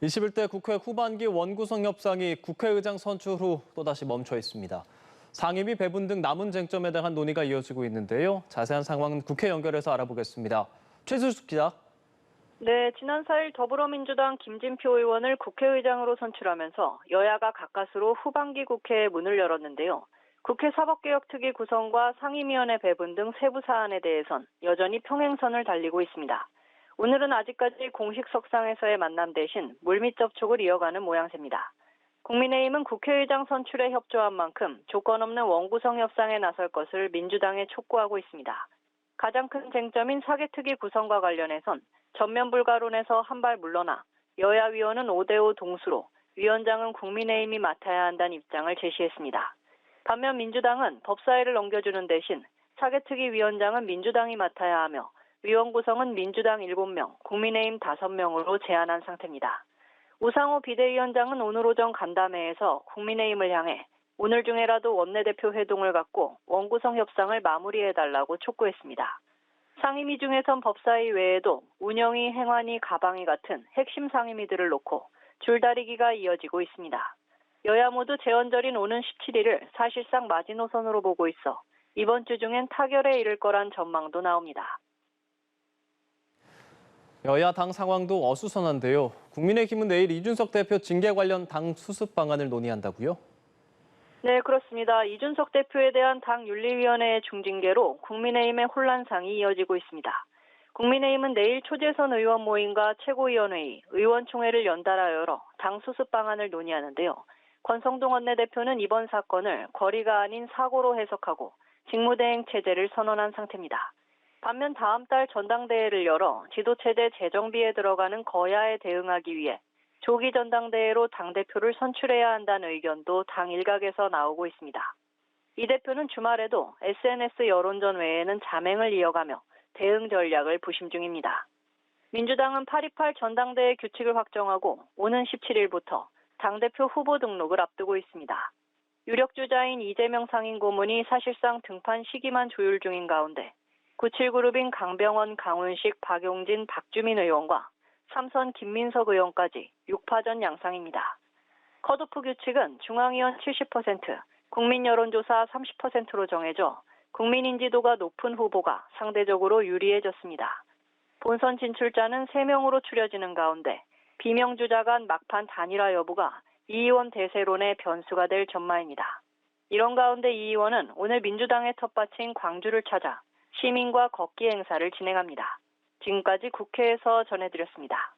21대 국회 후반기 원구성 협상이 국회의장 선출 후 또다시 멈춰 있습니다. 상임위 배분 등 남은 쟁점에 대한 논의가 이어지고 있는데요. 자세한 상황은 국회 연결해서 알아보겠습니다. 최수숙 기자. 네, 지난 4일 더불어민주당 김진표 의원을 국회의장으로 선출하면서 여야가 가까스로 후반기 국회에 문을 열었는데요. 국회 사법개혁특위 구성과 상임위원회 배분 등 세부 사안에 대해선 여전히 평행선을 달리고 있습니다. 오늘은 아직까지 공식 석상에서의 만남 대신 물밑 접촉을 이어가는 모양새입니다. 국민의힘은 국회의장 선출에 협조한 만큼 조건 없는 원구성 협상에 나설 것을 민주당에 촉구하고 있습니다. 가장 큰 쟁점인 사개특위 구성과 관련해선 전면 불가론에서 한 발 물러나 여야 위원은 5대5 동수로 위원장은 국민의힘이 맡아야 한다는 입장을 제시했습니다. 반면 민주당은 법사위를 넘겨주는 대신 사개특위 위원장은 민주당이 맡아야 하며 위원 구성은 민주당 7명, 국민의힘 5명으로 제한한 상태입니다. 우상호 비대위원장은 오늘 오전 간담회에서 국민의힘을 향해 오늘 중에라도 원내대표 회동을 갖고 원구성 협상을 마무리해달라고 촉구했습니다. 상임위 중에선 법사위 외에도 운영위, 행안위, 가방위 같은 핵심 상임위들을 놓고 줄다리기가 이어지고 있습니다. 여야 모두 재헌절인 오는 17일을 사실상 마지노선으로 보고 있어 이번 주 중엔 타결에 이를 거란 전망도 나옵니다. 여야 당 상황도 어수선한데요. 국민의힘은 내일 이준석 대표 징계 관련 당 수습 방안을 논의한다고요? 네, 그렇습니다. 이준석 대표에 대한 당 윤리위원회의 중징계로 국민의힘의 혼란상이 이어지고 있습니다. 국민의힘은 내일 초재선 의원 모임과 최고위원회의, 의원총회를 연달아 열어 당 수습 방안을 논의하는데요. 권성동 원내대표는 이번 사건을 거리가 아닌 사고로 해석하고 직무대행 체제를 선언한 상태입니다. 반면 다음 달 전당대회를 열어 지도체제 재정비에 들어가는 거야에 대응하기 위해 조기 전당대회로 당대표를 선출해야 한다는 의견도 당 일각에서 나오고 있습니다. 이 대표는 주말에도 SNS 여론전 외에는 자맹을 이어가며 대응 전략을 부심 중입니다. 민주당은 8.28 전당대회 규칙을 확정하고 오는 17일부터 당대표 후보 등록을 앞두고 있습니다. 유력 주자인 이재명 상임고문이 사실상 등판 시기만 조율 중인 가운데 97그룹인 강병원, 강훈식, 박용진, 박주민 의원과 삼선 김민석 의원까지 6파전 양상입니다. 컷오프 규칙은 중앙위원 70%, 국민 여론조사 30%로 정해져 국민 인지도가 높은 후보가 상대적으로 유리해졌습니다. 본선 진출자는 3명으로 추려지는 가운데 비명주자 간 막판 단일화 여부가 이 의원 대세론의 변수가 될 전망입니다. 이런 가운데 이 의원은 오늘 민주당의 텃밭인 광주를 찾아 시민과 걷기 행사를 진행합니다. 지금까지 국회에서 전해드렸습니다.